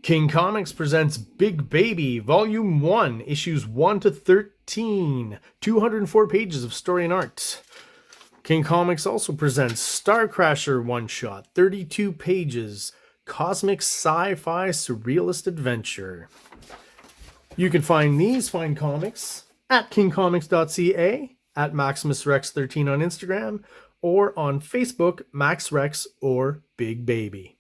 King Comics presents Big Baby, Volume 1, Issues 1 to 13, 204 pages of story and art. King Comics also presents Star Crasher one-shot, 32 pages, cosmic sci-fi surrealist adventure. You can find these fine comics at kingcomics.ca, at MaximusRex13 on Instagram, or on Facebook, MaxRex or Big Baby.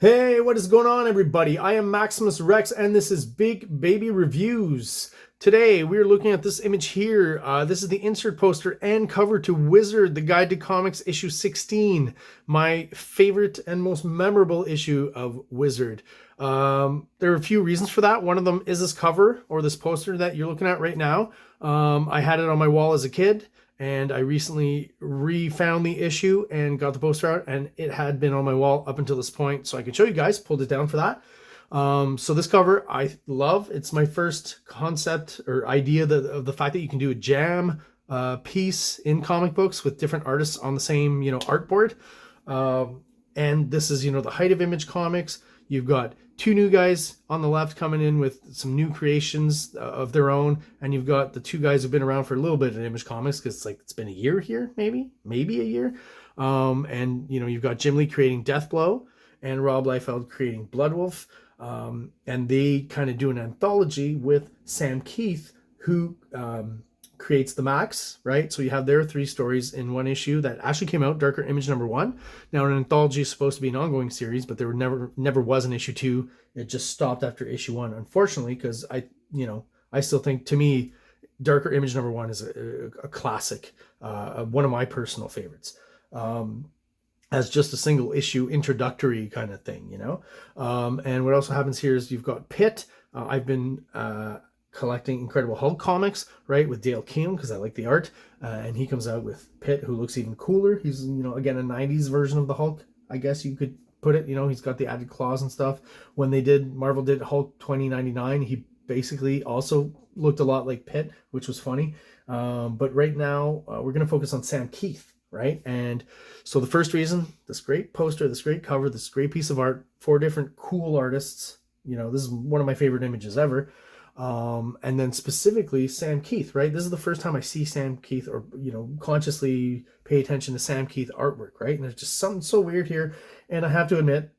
Hey, what is going on, everybody? I am Maximus Rex, and this is Big Baby Reviews. Today, we're looking at this image here. This is the insert poster and cover to Wizard, the Guide to Comics, issue 16. My favorite and most memorable issue of Wizard. There are a few reasons for that. One of them is this cover, or this poster that you're looking at right now. I had it on my wall as a kid, and I recently refound the issue and got the poster out, and it had been on my wall up until this point, so I can show you guys. Pulled it down for that. So this cover I love. It's my first concept or idea of the fact that you can do a jam piece in comic books with different artists on the same artboard. And this is the height of Image Comics. You've got two new guys on the left coming in with some new creations of their own, and you've got the two guys who've been around for a little bit in Image Comics, because it's been a year here, maybe a year. And you've got Jim Lee creating Deathblow and Rob Liefeld creating Bloodwolf, and they kind of do an anthology with Sam Kieth, who creates the Max, right? So you have their three stories in one issue that actually came out, Darker Image #1. Now, an anthology is supposed to be an ongoing series, but there never was an issue 2. It just stopped after issue 1, unfortunately, because I still think, to me, Darker Image #1 is a classic, one of my personal favorites, as just a single issue introductory kind of thing, and what also happens here is you've got Pitt. I've been collecting Incredible Hulk comics, right, with Dale Keown, because I like the art, and he comes out with Pitt, who looks even cooler. He's again a 90s version of the Hulk, I guess you could put it. He's got the added claws and stuff. When Marvel did Hulk 2099, he basically also looked a lot like Pitt, which was funny. But right now we're going to focus on Sam Kieth, right? And so the first reason, this great poster, this great cover, this great piece of art, 4 different cool artists. This is one of my favorite images ever. And then specifically Sam Kieth, right? This is the first time I see Sam Kieth, or consciously pay attention to Sam Kieth artwork, right? And there's just something so weird here. And I have to admit,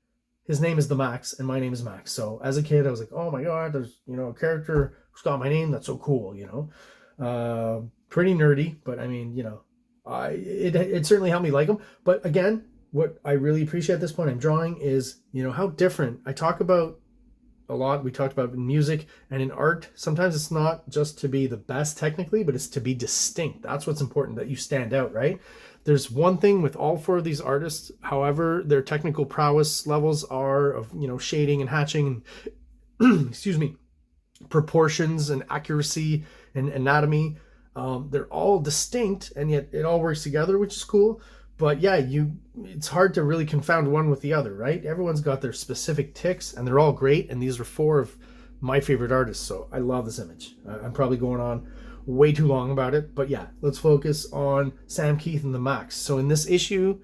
his name is the Max, and my name is Max. So as a kid, I was like, oh my god, there's a character who's got my name. That's so cool, pretty nerdy, but I mean, it certainly helped me like him. But again, what I really appreciate at this point I'm drawing is how different. I talk about a lot, we talked about in music and in art, sometimes it's not just to be the best technically, but it's to be distinct. That's what's important, that you stand out, right? There's one thing with all 4 of these artists, however their technical prowess levels are of shading and hatching and excuse me, proportions and accuracy and anatomy, they're all distinct, and yet it all works together, which is cool. But yeah, it's hard to really confound one with the other, right? Everyone's got their specific ticks, and they're all great, and these are 4 of my favorite artists, so I love this image. I'm probably going on way too long about it, but yeah, let's focus on Sam Kieth and the Max. So in this issue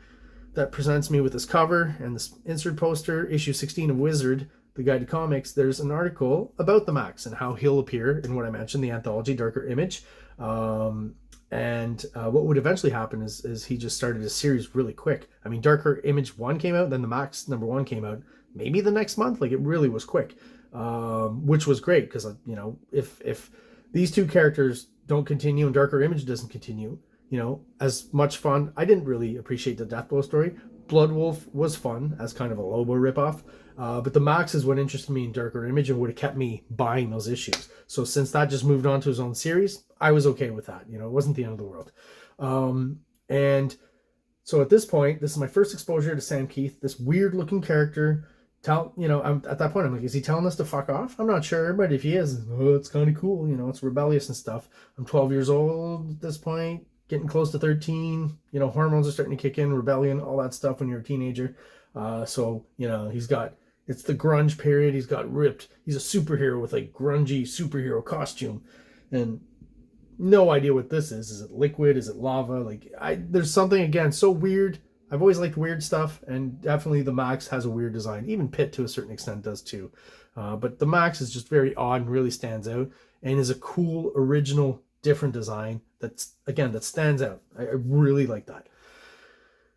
that presents me with this cover and this insert poster, issue 16 of Wizard, the Guide to Comics, there's an article about the Max and how he'll appear in what I mentioned, the anthology Darker Image. And what would eventually happen is he just started a series really quick. I mean, Darker Image 1 came out, then the Max #1 came out maybe the next month. Like, it really was quick, which was great, because if these two characters don't continue and Darker Image doesn't continue, as much fun. I didn't really appreciate the Deathblow story. Bloodwolf was fun as kind of a Lobo ripoff, but the Max is what interested me in Darker Image and would have kept me buying those issues. So since that just moved on to his own series, I was okay with that. It wasn't the end of the world. And so at this point, this is my first exposure to Sam Kieth, this weird looking character. I'm at that point, I'm like, is he telling us to fuck off? I'm not sure, but if he is, it's kind of cool. It's rebellious and stuff. I'm 12 years old at this point, getting close to 13. Hormones are starting to kick in, rebellion, all that stuff when you're a teenager. So it's the grunge period. He's got ripped. He's a superhero with a grungy superhero costume, and no idea what this is. Is it liquid? Is it lava? There's something, again, so weird I've always liked weird stuff, and definitely the Max has a weird design. Even Pitt, to a certain extent, does too. But the Max is just very odd and really stands out, and is a cool, original, different design that's, again, that stands out. I really like that.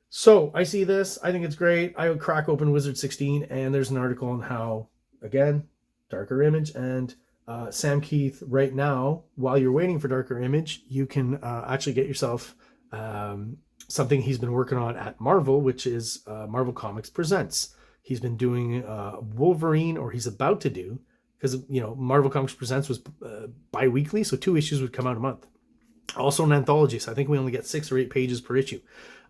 So I see this. I think it's great. I would crack open Wizard 16, and there's an article on how, again, darker image, and Sam Kieth right now, while you're waiting for darker image, you can actually get yourself something he's been working on at Marvel, which is Marvel Comics Presents. He's been doing Wolverine, or he's about to do, because, you know, Marvel Comics Presents was bi-weekly, so 2 issues would come out a month. Also an anthology, so I think we only get 6 or 8 pages per issue.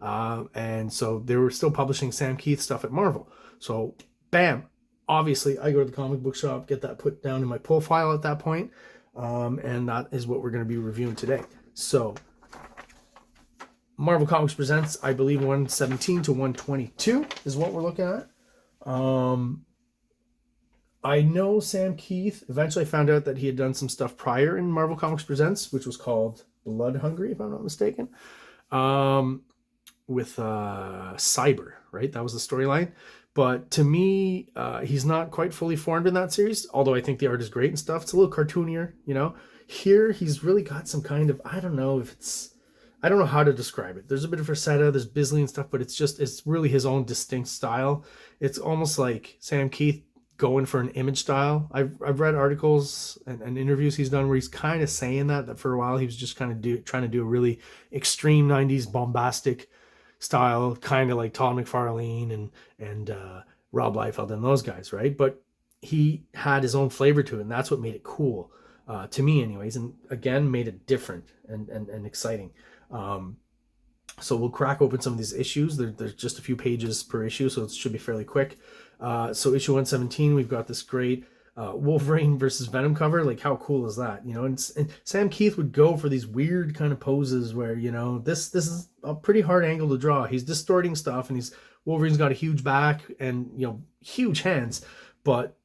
And so they were still publishing Sam Kieth stuff at Marvel. So, bam, obviously I go to the comic book shop, get that put down in my pull file at that point, and that is what we're going to be reviewing today. So, Marvel Comics Presents, I believe 117 to 122 is what we're looking at. I know Sam Kieth, eventually I found out that he had done some stuff prior in Marvel Comics Presents, which was called Blood Hungry, if I'm not mistaken, with Cyber, right? That was the storyline. But to me, he's not quite fully formed in that series, although I think the art is great and stuff. It's a little cartoonier, you know. Here, he's really got some kind of, I don't know how to describe it. There's a bit of Rosetta, there's Bisley and stuff, but it's really his own distinct style. It's almost like Sam Kieth going for an image style. I've read articles and interviews he's done where he's kind of saying that for a while he was just kind of trying to do a really extreme 90s bombastic style, kind of like Todd McFarlane and Rob Liefeld and those guys, right? But he had his own flavor to it, and that's what made it cool, to me anyways, and again made it different and exciting. So we'll crack open some of these issues. There's just a few pages per issue, so it should be fairly quick. So issue 117, we've got this great Wolverine versus Venom cover. Like, how cool is that? You know, and Sam Kieth would go for these weird kind of poses where, you know, this is a pretty hard angle to draw. He's distorting stuff, and Wolverine's got a huge back and, you know, huge hands, but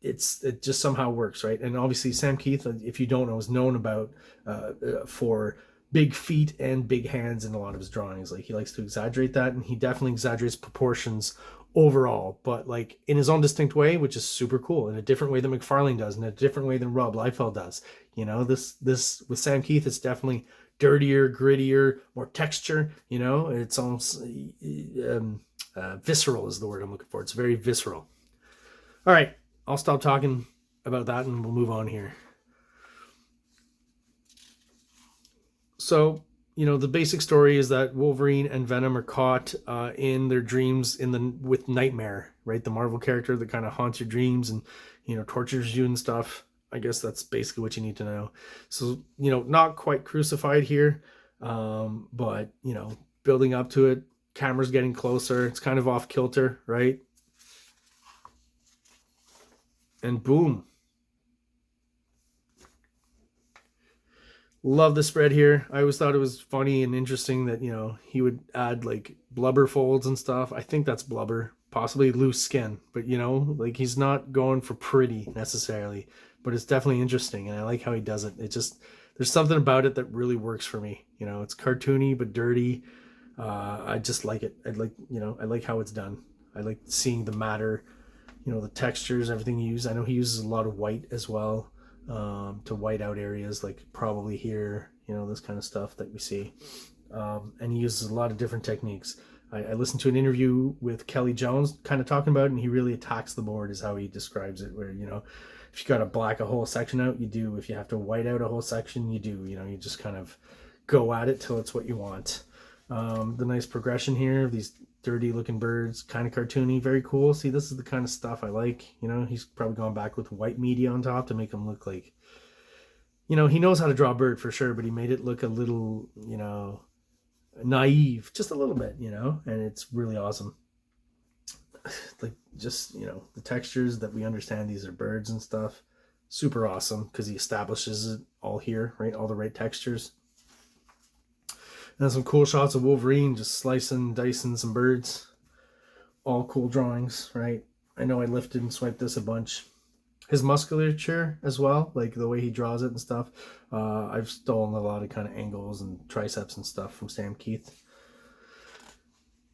it just somehow works, right? And obviously Sam Kieth, if you don't know, is known about for big feet and big hands in a lot of his drawings. Like, he likes to exaggerate that, and he definitely exaggerates proportions overall, but like in his own distinct way, which is super cool, in a different way than McFarlane does, in a different way than Rob Liefeld does. You know, this with Sam Kieth, it's definitely dirtier, grittier, more texture. You know, it's almost visceral is the word I'm looking for. It's very visceral. All right, I'll stop talking about that and we'll move on here. So, you know, the basic story is that Wolverine and Venom are caught in their dreams with Nightmare, right? The Marvel character that kind of haunts your dreams and, you know, tortures you and stuff. I guess that's basically what you need to know. So, you know, not quite crucified here, but, you know, building up to it. Camera's getting closer. It's kind of off kilter, right? And boom. Love the spread here. I always thought it was funny and interesting that, you know, he would add like blubber folds and stuff. I think that's blubber, possibly loose skin, but, you know, like, he's not going for pretty necessarily, but it's definitely interesting, and I like how he does it. It just, there's something about it that really works for me. You know, it's cartoony but dirty. I just like it. I like how it's done. I like seeing the matter, you know, the textures, everything he uses. I know he uses a lot of white as well, to white out areas, like probably here, you know, this kind of stuff that we see. And he uses a lot of different techniques. I listened to an interview with Kelly Jones kind of talking about it, and he really attacks the board is how he describes it, where, you know, if you got to black a whole section out, you do. If you have to white out a whole section, you do. You know, you just kind of go at it till it's what you want. The nice progression here of these dirty looking birds, kind of cartoony, very cool. See, this is the kind of stuff I like. You know, he's probably gone back with white media on top to make him look like, you know, he knows how to draw a bird for sure, but he made it look a little, you know, naive, just a little bit, you know, and it's really awesome. Like, just, you know, the textures that we understand these are birds and stuff, super awesome, because he establishes it all here, right? All the right textures. And some cool shots of Wolverine just slicing, dicing some birds. All cool drawings, right? I know I lifted and swiped this a bunch. His musculature as well, like the way he draws it and stuff. I've stolen a lot of kind of angles and triceps and stuff from Sam Kieth.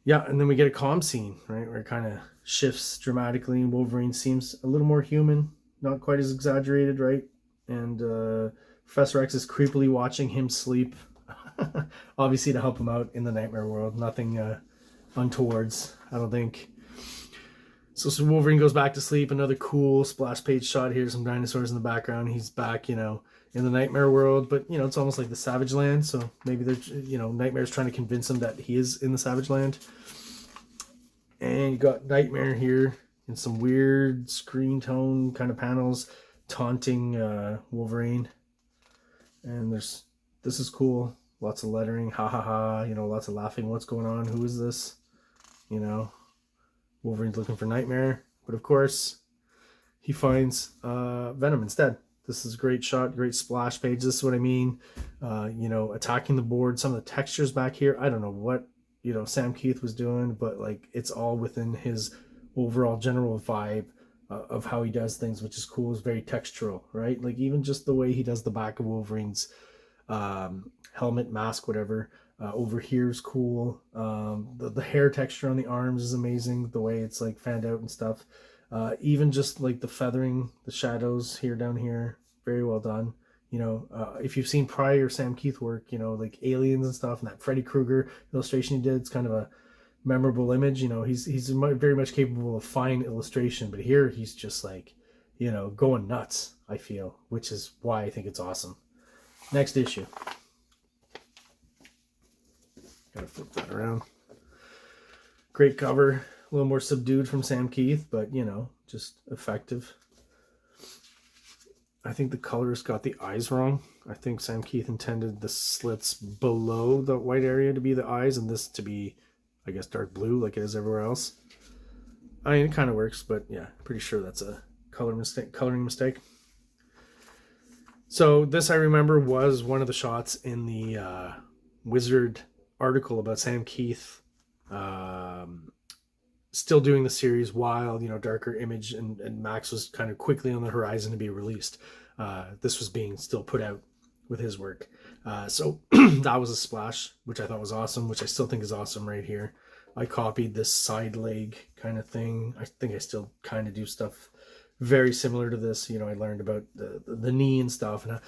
Yeah, and then we get a calm scene, right, where it kind of shifts dramatically, and Wolverine seems a little more human, not quite as exaggerated, right? And Professor X is creepily watching him sleep, obviously to help him out in the nightmare world. Nothing untowards, I don't think. So Wolverine goes back to sleep. Another cool splash page shot here. Some dinosaurs in the background. He's back, in the nightmare world, but it's almost like the Savage Land. So maybe they're, Nightmare's trying to convince him that he is in the Savage Land. And you got Nightmare here in some weird screen tone kind of panels, taunting Wolverine. And this is cool. Lots of lettering, ha ha ha. Lots of laughing. What's going on? Who is this? Wolverine's looking for Nightmare, but of course, he finds Venom instead. This is a great shot, great splash page. This is what I mean. Attacking the board. Some of the textures back here, I don't know what Sam Kieth was doing, but like it's all within his overall general vibe of how he does things, which is cool. Is very textural, right? Like even just the way he does the back of Wolverine's helmet, mask, whatever. Over here is cool. The hair texture on the arms is amazing. The way it's like fanned out and stuff. Even just like the feathering, the shadows here down here, very well done. If you've seen prior Sam Kieth work, like Aliens and stuff, and that Freddy Krueger illustration he did, it's kind of a memorable image. He's very much capable of fine illustration, but here he's just like, going nuts, I feel, which is why I think it's awesome. Next issue. Gotta flip that around. Great cover. A little more subdued from Sam Kieth, but just effective. I think the colorist got the eyes wrong. I think Sam Kieth intended the slits below the white area to be the eyes, and this to be, I guess, dark blue like it is everywhere else. I mean, it kind of works, but yeah, pretty sure that's a coloring mistake. So this, I remember, was one of the shots in the Wizard article about Sam Kieth still doing the series while Darker Image and Max was kind of quickly on the horizon to be released. This was being still put out with his work, so that was a splash, which I thought was awesome, which I still think is awesome right here. I copied this side leg kind of thing. I think I still kind of do stuff very similar to this. I learned about the knee and stuff, and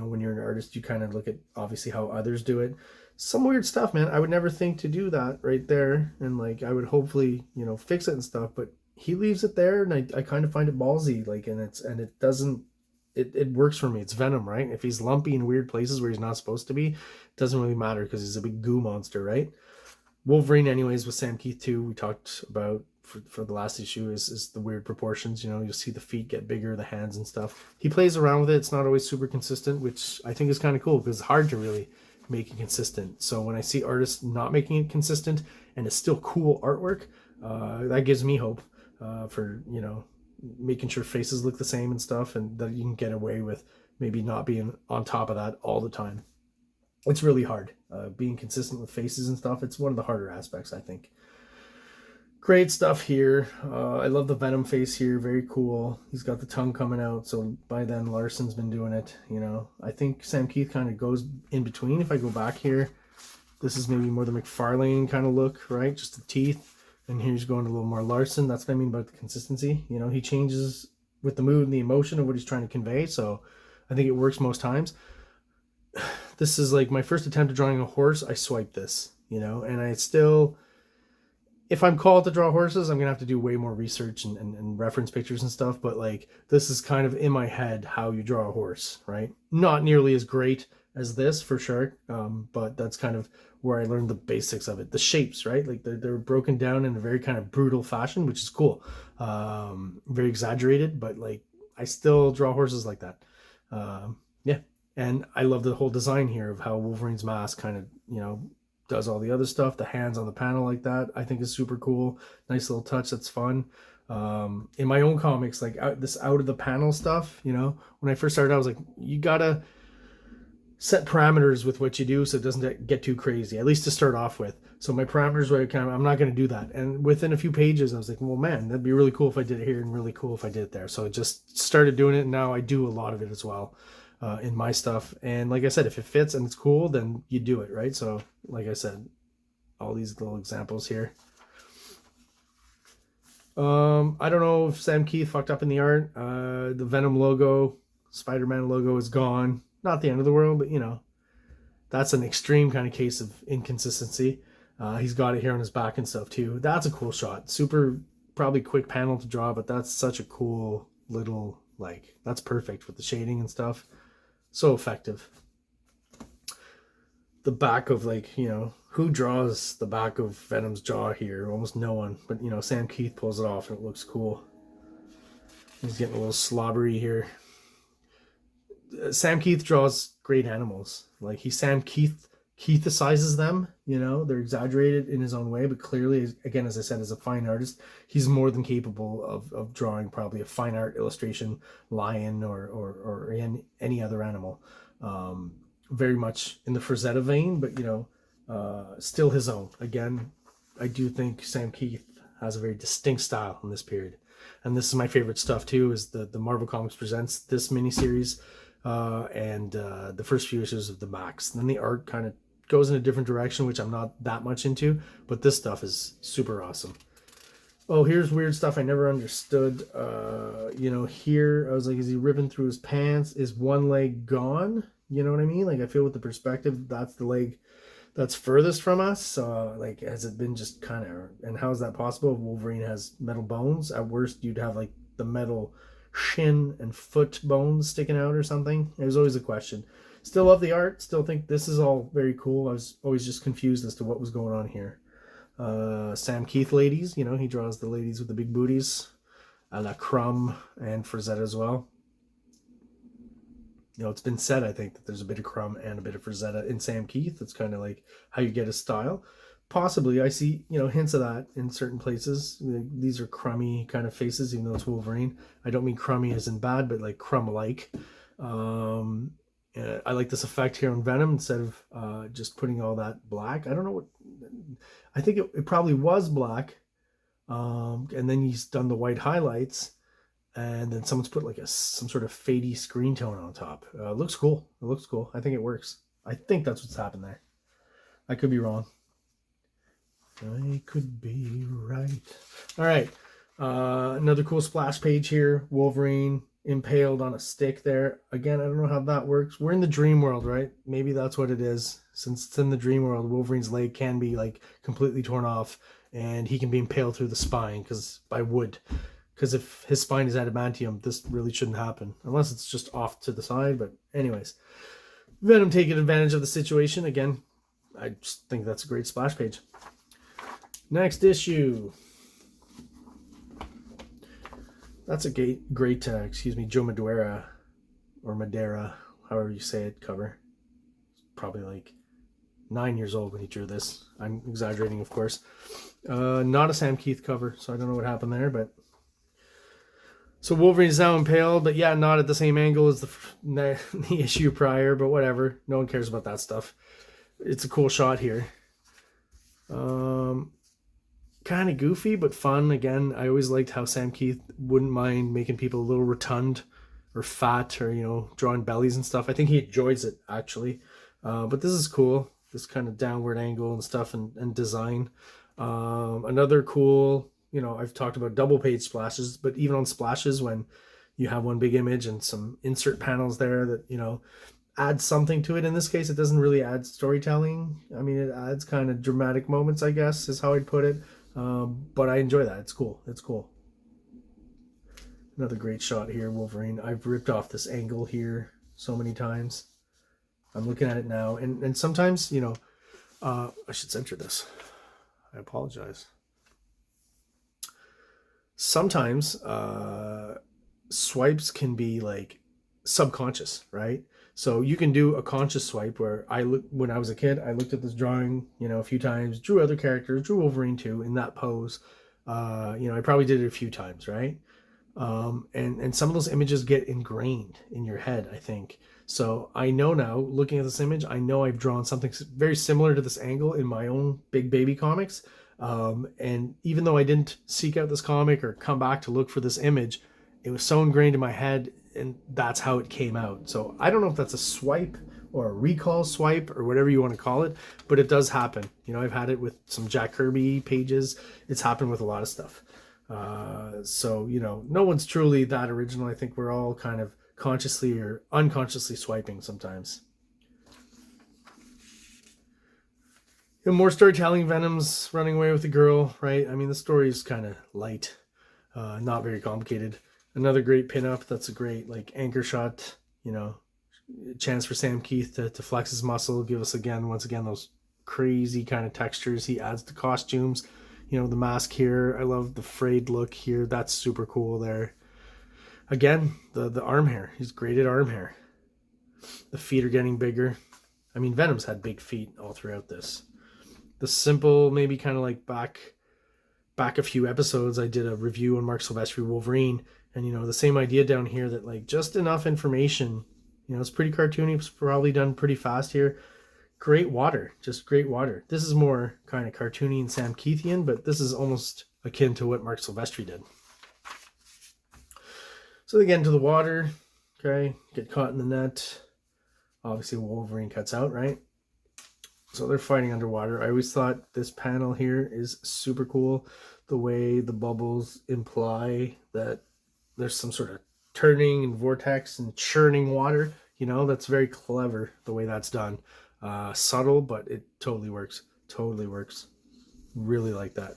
when you're an artist, you kind of look at obviously how others do it. Some weird stuff, man. I would never think to do that right there, and like I would hopefully fix it and stuff, but he leaves it there, and I kind of find it ballsy, like, and it doesn't, it works for me. It's Venom, right? If he's lumpy in weird places where he's not supposed to be, it doesn't really matter because he's a big goo monster, right? Wolverine, anyways, with Sam Kieth too, we talked about for the last issue, is the weird proportions. You'll see the feet get bigger, the hands and stuff. He plays around with it. It's not always super consistent, which I think is kind of cool because it's hard to really make it consistent. So when I see artists not making it consistent and it's still cool artwork, that gives me hope for making sure faces look the same and stuff, and that you can get away with maybe not being on top of that all the time. It's really hard being consistent with faces and stuff. It's one of the harder aspects, I think. Great stuff here. I love the Venom face here. Very cool. He's got the tongue coming out. So by then, Larson's been doing it. I think Sam Kieth kind of goes in between. If I go back here, this is maybe more the McFarlane kind of look, right? Just the teeth. And here's going a little more Larson. That's what I mean about the consistency. He changes with the mood and the emotion of what he's trying to convey. So I think it works most times. This is like my first attempt at drawing a horse. I swiped this, and I still... If I'm called to draw horses, I'm going to have to do way more research and reference pictures and stuff. But like, this is kind of in my head how you draw a horse, right? Not nearly as great as this for sure. But that's kind of where I learned the basics of it. The shapes, right? Like they're broken down in a very kind of brutal fashion, which is cool. Very exaggerated, but like I still draw horses like that. Yeah. And I love the whole design here of how Wolverine's mask kind of, does all the other stuff. The hands on the panel like that, I think is super cool. Nice little touch. That's fun. In my own comics, like this out of the panel stuff, when I first started, I was like, you gotta set parameters with what you do so it doesn't get too crazy, at least to start off with. So my parameters were kind of, I'm not going to do that. And within a few pages, I was like, well, man, that'd be really cool if I did it here and really cool if I did it there. So I just started doing it, and now I do a lot of it as well. In my stuff. And like I said, if it fits and it's cool, then you do it, right? So like I said, all these little examples here, I don't know if Sam Kieth fucked up in the art. The Venom logo, Spider-Man logo is gone. Not the end of the world, but you know, that's an extreme kind of case of inconsistency. He's got it here on his back and stuff too. That's a cool shot. Super, probably quick panel to draw, but that's such a cool little, like, that's perfect with the shading and stuff. So effective. The back of, like, you know, who draws the back of Venom's jaw here? Almost no one. But, you know, Sam Kieth pulls it off and it looks cool. He's getting a little slobbery here. Sam Kieth draws great animals. Like, he Sam Kiethicizes them, you know, they're exaggerated in his own way, but clearly, again, as I said, as a fine artist, he's more than capable of drawing probably a fine art illustration lion or any other animal. Very much in the Frazetta vein, but, you know, still his own. Again, I do think Sam Kieth has a very distinct style in this period. And this is my favorite stuff too, is the Marvel Comics Presents this miniseries and the first few issues of the Max. And then the art kind of goes in a different direction, which I'm not that much into, but this stuff is super awesome. Oh, here's weird stuff I never understood. You know, here I was like, is he ripping through his pants? Is one leg gone? You know what I mean? Like, I feel with the perspective, that's the leg that's furthest from us. Like, has it been just kind of, and how is that possible? Wolverine has metal bones. At worst, you'd have like the metal shin and foot bones sticking out or something. It was always a question. Still love the art. Still think this is all very cool. I was always just confused as to what was going on here. Sam Kieth ladies, you know, he draws the ladies with the big booties, a la Crumb and Frazetta as well. You know, it's been said, I think, that there's a bit of Crumb and a bit of Frazetta in Sam Kieth. That's kind of like how you get his style. Possibly, I see, you know, hints of that in certain places. These are crummy kind of faces, even though it's Wolverine. I don't mean crummy as in bad, but like crumb-like. I like this effect here on Venom instead of just putting all that black. I don't know what... I think it probably was black. And then he's done the white highlights. And then someone's put like some sort of fadey screen tone on top. It looks cool. It looks cool. I think it works. I think that's what's happened there. I could be wrong. I could be right. All right. Another cool splash page here. Wolverine impaled on a stick there. Again, I don't know how that works. We're in the dream world, right? Maybe that's what it is. Since it's in the dream world, Wolverine's leg can be like completely torn off and he can be impaled through the spine by wood. Because if his spine is adamantium, this really shouldn't happen. Unless it's just off to the side. But anyways, Venom taking advantage of the situation. Again, I just think that's a great splash page. Next issue. That's a great Joe Madureira, or Madeira, however you say it, cover. Probably like 9 years old when he drew this. I'm exaggerating, of course. Not a Sam Kieth cover, so I don't know what happened there, but... So Wolverine is now impaled, but yeah, not at the same angle as the issue prior, but whatever. No one cares about that stuff. It's a cool shot here. Kind of goofy, but fun. Again, I always liked how Sam Kieth wouldn't mind making people a little rotund or fat or, you know, drawing bellies and stuff. I think he enjoys it, actually. But this is cool. This kind of downward angle and stuff and design. Another cool... You know, I've talked about double page splashes, but even on splashes, when you have one big image and some insert panels there that, you know, add something to it. In this case, it doesn't really add storytelling. I mean, it adds kind of dramatic moments, I guess, is how I'd put it. But I enjoy that. It's cool. It's cool. Another great shot here, Wolverine. I've ripped off this angle here so many times. I'm looking at it now. And sometimes, you know, I should censor this. I apologize. Sometimes swipes can be like subconscious, right? So you can do a conscious swipe where when I was a kid, I looked at this drawing, you know, a few times, drew other characters, drew Wolverine too in that pose. You know, I probably did it a few times, right? And some of those images get ingrained in your head, I think. So I know now, looking at this image, I know I've drawn something very similar to this angle in my own Big Baby comics. And even though I didn't seek out this comic or come back to look for this image, it was so ingrained in my head, and that's how it came out. So I don't know if that's a swipe or a recall swipe or whatever you want to call it, but it does happen. You know, I've had it with some Jack Kirby pages. It's happened with a lot of stuff. So, you know, no one's truly that original. I think we're all kind of consciously or unconsciously swiping sometimes. And more storytelling. Venom's running away with the girl, right? I mean, the story is kind of light, not very complicated. Another great pinup. That's a great like anchor shot, you know, chance for Sam Kieth to flex his muscle, give us once again those crazy kind of textures he adds to costumes. You know, the mask here, I love the frayed look here. That's super cool there. Again, the arm hair. He's great at arm hair. The feet are getting bigger. I mean, Venom's had big feet all throughout this. The simple, maybe kind of like back a few episodes, I did a review on Mark Silvestri Wolverine, and you know, the same idea down here, that like just enough information. You know, it's pretty cartoony. It's probably done pretty fast here. Great water, just great water. This is more kind of cartoony and Sam Kiethian, but this is almost akin to what Mark Silvestri did. So they get into the water, okay, get caught in the net. Obviously Wolverine cuts out, right? So they're fighting underwater. I always thought this panel here is super cool. The way the bubbles imply that there's some sort of turning and vortex and churning water. You know, that's very clever the way that's done. Subtle, but it totally works. Totally works. Really like that.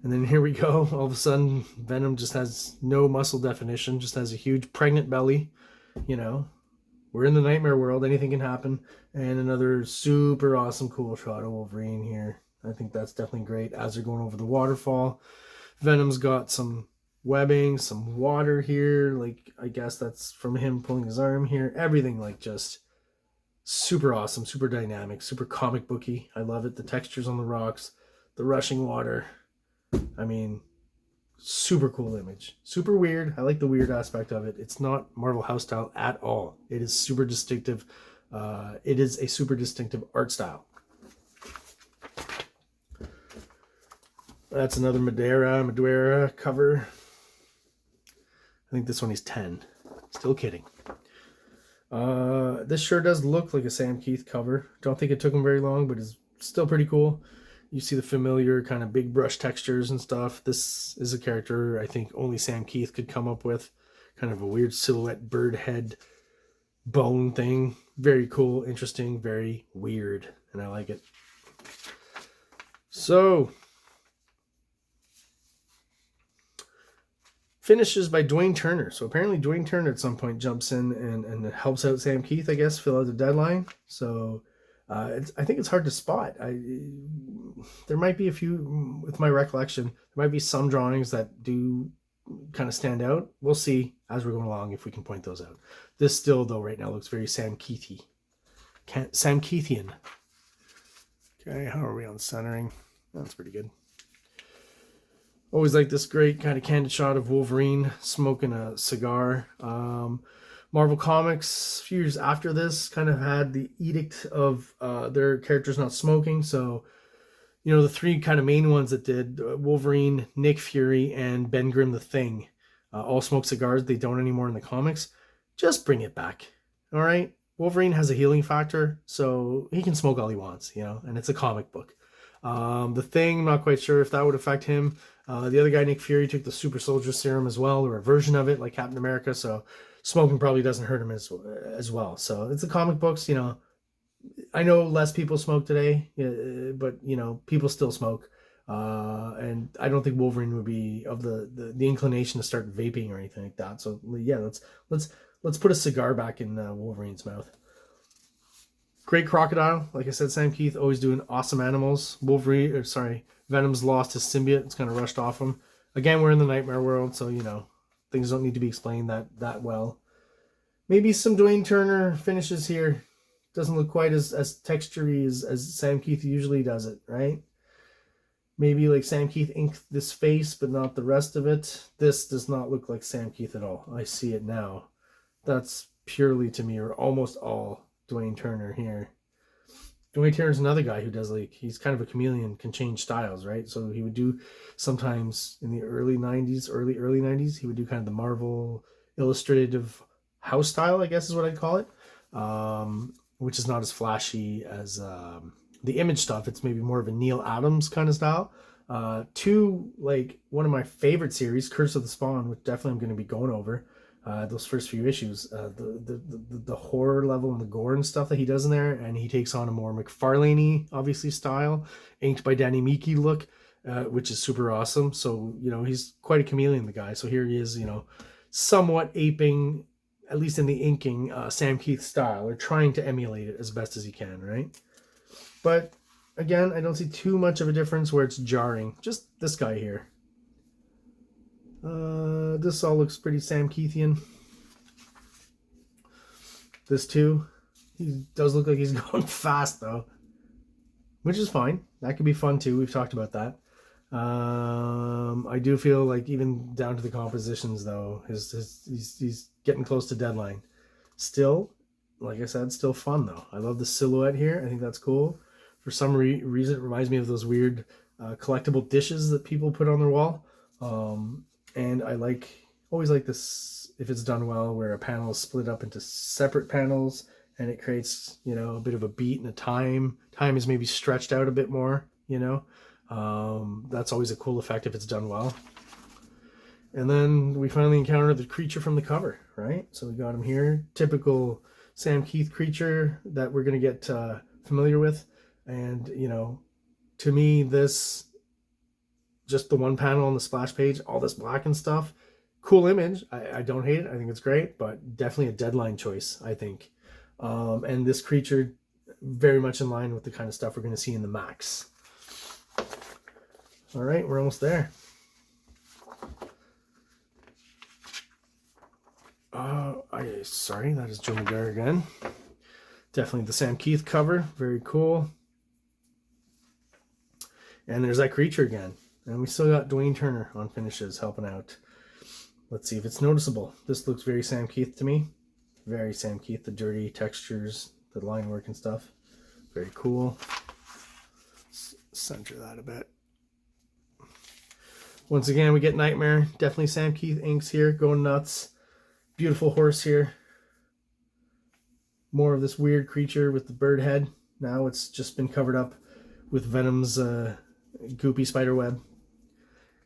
And then here we go. All of a sudden, Venom just has no muscle definition, just has a huge pregnant belly. You know, we're in the nightmare world. Anything can happen. And another super awesome, cool shot of Wolverine here. I think that's definitely great as they're going over the waterfall. Venom's got some webbing, some water here. Like, I guess that's from him pulling his arm here. Everything like just super awesome, super dynamic, super comic booky. I love it. The textures on the rocks, the rushing water. I mean, super cool image. Super weird. I like the weird aspect of it. It's not Marvel House style at all. It is super distinctive. It is a super distinctive art style. That's another Madeira cover. I think this one is 10. Still kidding. This sure does look like a Sam Kieth cover. Don't think it took him very long, but it's still pretty cool. You see the familiar kind of big brush textures and stuff. This is a character I think only Sam Kieth could come up with. Kind of a weird silhouette bird head bone thing. Very cool, interesting, very weird, and I like it. So, finishes by Dwayne Turner. So apparently Dwayne Turner at some point jumps in and helps out Sam Kieth, I guess, fill out the deadline. So I think it's hard to spot. There might be a few, with my recollection, there might be some drawings that do kind of stand out. We'll see as we're going along if we can point those out. This still, though, right now looks very Sam Kiethy. Sam Kiethian. Okay, how are we on centering? That's pretty good. Always like this great kind of candid shot of Wolverine smoking a cigar. Marvel Comics, a few years after this, kind of had the edict of their characters not smoking. So, you know, the three kind of main ones that did, Wolverine, Nick Fury, and Ben Grimm the Thing, all smoke cigars. They don't anymore in the comics. Just bring it back. All right? Wolverine has a healing factor, so he can smoke all he wants, you know, and it's a comic book. The Thing, not quite sure if that would affect him. The other guy, Nick Fury, took the super soldier serum as well, or a version of it, like Captain America, so smoking probably doesn't hurt him as well. So it's the comic books, you know. I know less people smoke today, but, you know, people still smoke. And I don't think Wolverine would be of the inclination to start vaping or anything like that. So, yeah, let's put a cigar back in Wolverine's mouth. Great crocodile. Like I said, Sam Kieth always doing awesome animals. Venom's lost his symbiote. It's kind of rushed off him. Again, we're in the nightmare world, so, you know, things don't need to be explained that well. Maybe some Dwayne Turner finishes here. Doesn't look quite as textury as Sam Kieth usually does it, right? Maybe like Sam Kieth inked this face, but not the rest of it. This does not look like Sam Kieth at all. I see it now. That's purely, to me, or almost all Dwayne Turner here. Dwayne Turner's another guy who does, like, he's kind of a chameleon, can change styles, right? So he would do sometimes in the early 90s, he would do kind of the Marvel illustrative house style, I guess is what I'd call it, which is not as flashy as the Image stuff. It's maybe more of a Neil Adams kind of style. Two, like one of my favorite series, Curse of the Spawn, which definitely I'm going to be going over. Those first few issues, the horror level and the gore and stuff that he does in there, and he takes on a more McFarlane-y, obviously, style, inked by Danny Miki look, which is super awesome. So, you know, he's quite a chameleon, the guy. So here he is, you know, somewhat aping, at least in the inking, Sam Kieth style, or trying to emulate it as best as he can, right? But again, I don't see too much of a difference where it's jarring. Just this guy here. This all looks pretty Sam Kiethian. This too. He does look like he's going fast though, which is fine. That could be fun too. We've talked about that. I do feel like even down to the compositions though, he's getting close to deadline. Still, like I said, still fun though. I love the silhouette here. I think that's cool. For some reason, it reminds me of those weird collectible dishes that people put on their wall. And I always like this, if it's done well, where a panel is split up into separate panels and it creates, you know, a bit of a beat and a time. Time is maybe stretched out a bit more, you know. That's always a cool effect if it's done well. And then we finally encounter the creature from the cover, right? So we got him here. Typical Sam Kieth creature that we're going to get familiar with. And, you know, to me, this... just the one panel on the splash page, all this black and stuff. Cool image. I don't hate it. I think it's great, but definitely a deadline choice, I think. And this creature, very much in line with the kind of stuff we're going to see in the Max. All right, we're almost there. Sorry, that is Joe McGuire again. Definitely the Sam Kieth cover. Very cool. And there's that creature again. And we still got Dwayne Turner on finishes helping out. Let's see if it's noticeable. This looks very Sam Kieth to me. Very Sam Kieth, the dirty textures, the line work and stuff. Very cool. Center that a bit. Once again, we get Nightmare. Definitely Sam Kieth inks here, going nuts. Beautiful horse here. More of this weird creature with the bird head. Now it's just been covered up with Venom's goopy spider web.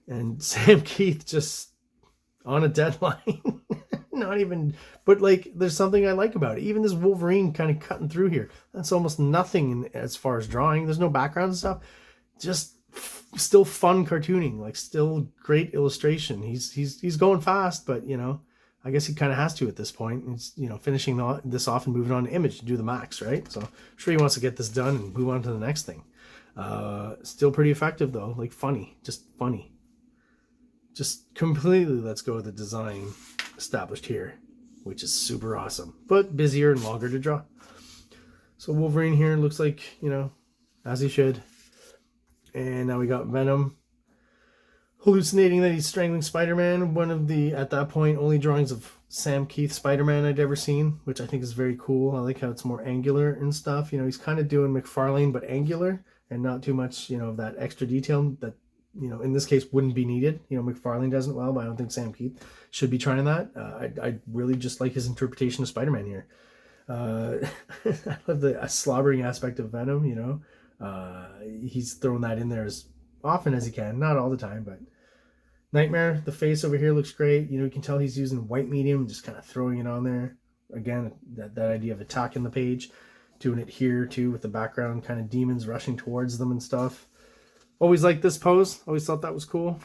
And Sam Kieth just on a deadline. Not even, but like, there's something I like about it. Even this Wolverine kind of cutting through here. That's almost nothing as far as drawing. There's no background and stuff. Just still fun cartooning. Like, still great illustration. He's going fast, but you know, I guess he kind of has to at this point. He's, you know, finishing this off and moving on to Image to do the Max, right? So I'm sure he wants to get this done and move on to the next thing. Still pretty effective though. Like funny, just funny. Just completely let's go with the design established here, which is super awesome, but busier and longer to draw. So Wolverine here looks like, you know, as he should. And now we got Venom hallucinating that he's strangling Spider-Man. One of the, at that point, only drawings of Sam Kieth Spider-Man I'd ever seen, which I think is very cool. I like how it's more angular and stuff. You know, he's kind of doing McFarlane, but angular and not too much, you know, of that extra detail that, you know, in this case wouldn't be needed. You know, McFarlane does it well, but I don't think Sam Kieth should be trying that. I really just like his interpretation of Spider-Man here. I love the slobbering aspect of Venom, you know. He's throwing that in there as often as he can, not all the time, but Nightmare, the face over here looks great. You know, you can tell he's using white medium, just kind of throwing it on there. Again, that idea of attacking the page, doing it here too with the background, kind of demons rushing towards them and stuff. Always liked this pose. Always thought that was cool.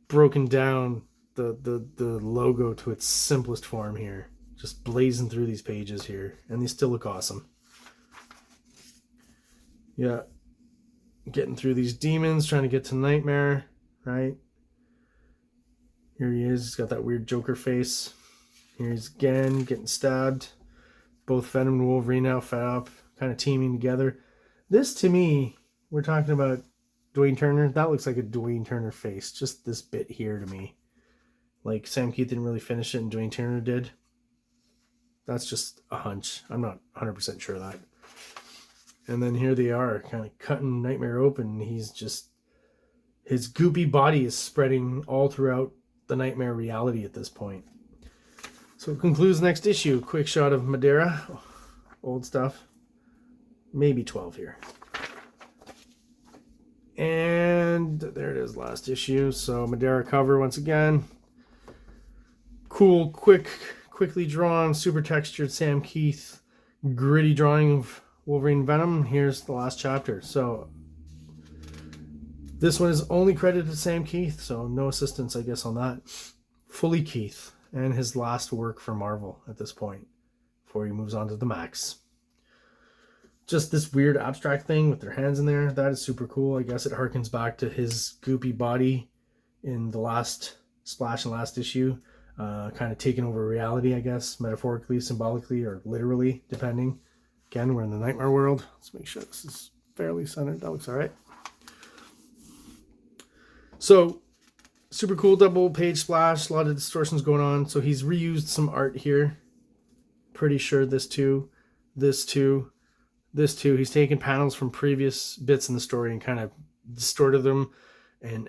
Broken down the logo to its simplest form here. Just blazing through these pages here. And they still look awesome. Yeah. Getting through these demons, trying to get to Nightmare, right? Here he is. He's got that weird Joker face. Here he's again getting stabbed. Both Venom and Wolverine now fed up, kind of teaming together. This, to me, we're talking about Dwayne Turner. That looks like a Dwayne Turner face. Just this bit here to me. Like, Sam Kieth didn't really finish it and Dwayne Turner did. That's just a hunch. I'm not 100% sure of that. And then here they are, kind of cutting Nightmare open. He's just... his goopy body is spreading all throughout the Nightmare reality at this point. So it concludes next issue. Quick shot of Madeira. Old stuff. Maybe 12 here. And there it is, last issue. So Madeira cover once again. Cool, quickly drawn, super textured Sam Kieth, gritty drawing of Wolverine Venom. Here's the last chapter. So this one is only credited to Sam Kieth, so no assistance, I guess, on that. Fully Kieth and his last work for Marvel at this point before he moves on to the Max. Just this weird abstract thing with their hands in there. That is super cool. I guess it harkens back to his goopy body in the last splash and last issue. Kind of taking over reality, I guess, metaphorically, symbolically, or literally, depending. Again, we're in the Nightmare world. Let's make sure this is fairly centered. That looks all right. So, super cool double page splash. A lot of distortions going on. So he's reused some art here. Pretty sure this too. This too. This too. He's taken panels from previous bits in the story and kind of distorted them and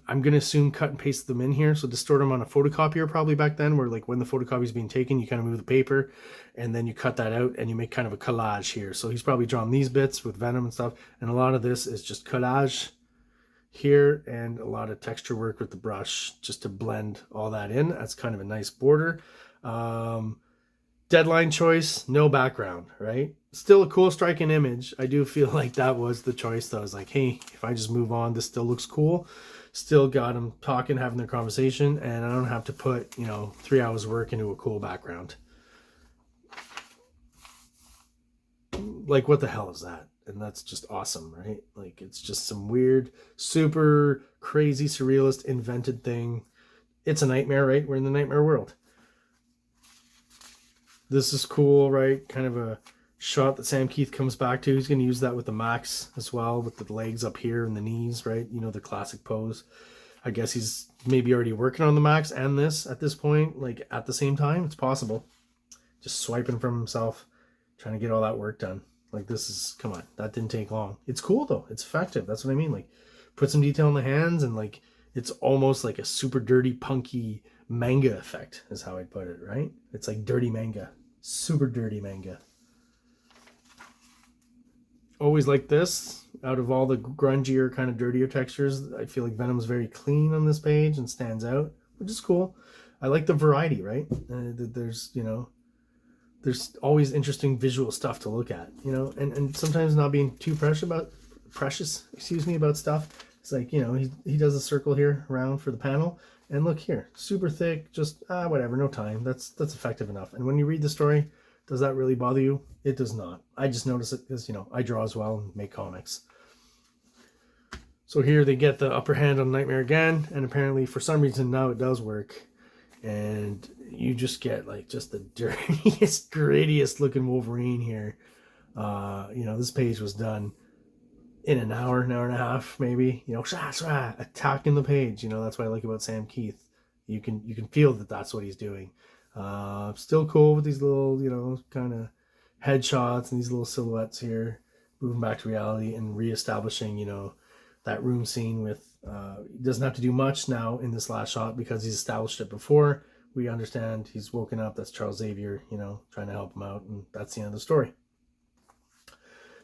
I'm going to assume cut and paste them in here. So distort them on a photocopier probably back then, where like when the photocopy is being taken, you kind of move the paper and then you cut that out and you make kind of a collage here. So he's probably drawn these bits with Venom and stuff. And a lot of this is just collage here and a lot of texture work with the brush just to blend all that in. That's kind of a nice border. Deadline choice, no background, right? Still a cool striking image. I do feel like that was the choice though. I was like, hey, if I just move on, this still looks cool. Still got them talking, having their conversation, and I don't have to put, 3 hours work into a cool background. Like, what the hell is that? And that's just awesome, right? Like, it's just some weird, super crazy, surrealist, invented thing. It's a nightmare, right? We're in the nightmare world. This is cool, right? Kind of a shot that Sam Kieth comes back to. He's going to use that with the Max as well, with the legs up here and the knees, right? The classic pose. I guess he's maybe already working on the Max and this at this point, like at the same time. It's possible. Just swiping from himself, trying to get all that work done. Like, this is, come on, that didn't take long. It's cool though. It's effective. That's what I mean. Like, put some detail in the hands and like, it's almost like a super dirty, punky manga effect is how I'd put it, right? It's like dirty manga. Super dirty manga. Always like this. Out of all the grungier, kind of dirtier textures, I feel like Venom's very clean on this page and stands out, which is cool. I like the variety, right? There's there's always interesting visual stuff to look at, and sometimes not being too precious about stuff. It's like, he does a circle here around for the panel, and look here, super thick, just whatever, no time. That's effective enough. And when you read the story, does that really bother you? It does not. I just notice it because, I draw as well and make comics. So here they get the upper hand on Nightmare again, and apparently for some reason now it does work. And you just get like just the dirtiest, grittiest looking Wolverine here. This page was done in an hour and a half, maybe, attacking the page. That's what I like about Sam Kieth. You can feel that that's what he's doing. Still cool with these little, kind of headshots and these little silhouettes here, moving back to reality and reestablishing, that room scene with, he doesn't have to do much now in this last shot because he's established it before. We understand he's woken up. That's Charles Xavier, trying to help him out. And that's the end of the story.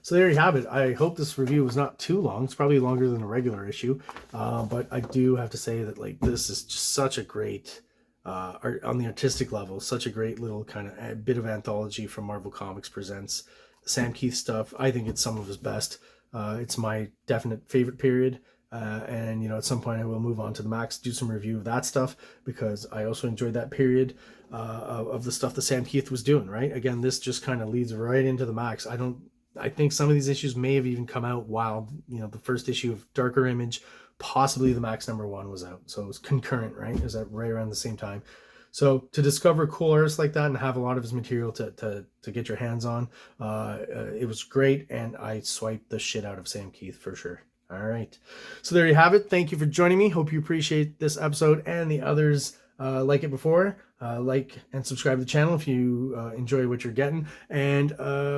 So there you have it. I hope this review was not too long. It's probably longer than a regular issue. But I do have to say that like this is just such a great, on the artistic level, such a great little kind of a bit of anthology from Marvel Comics Presents. The Sam Kieth stuff, I think it's some of his best. It's my definite favorite period. And at some point I will move on to the Max, do some review of that stuff, because I also enjoyed that period of the stuff that Sam Kieth was doing, right? Again, this just kind of leads right into the Max. I think some of these issues may have even come out while, the first issue of Darker Image, possibly the Max #1 was out. So it was concurrent, right? It was at right around the same time. So to discover cool artists like that and have a lot of his material to get your hands on, it was great. And I swiped the shit out of Sam Kieth for sure. All right. So there you have it. Thank you for joining me. Hope you appreciate this episode and the others like it before. Like and subscribe to the channel if you enjoy what you're getting. And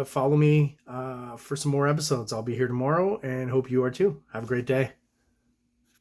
follow me for some more episodes. I'll be here tomorrow and hope you are too. Have a great day.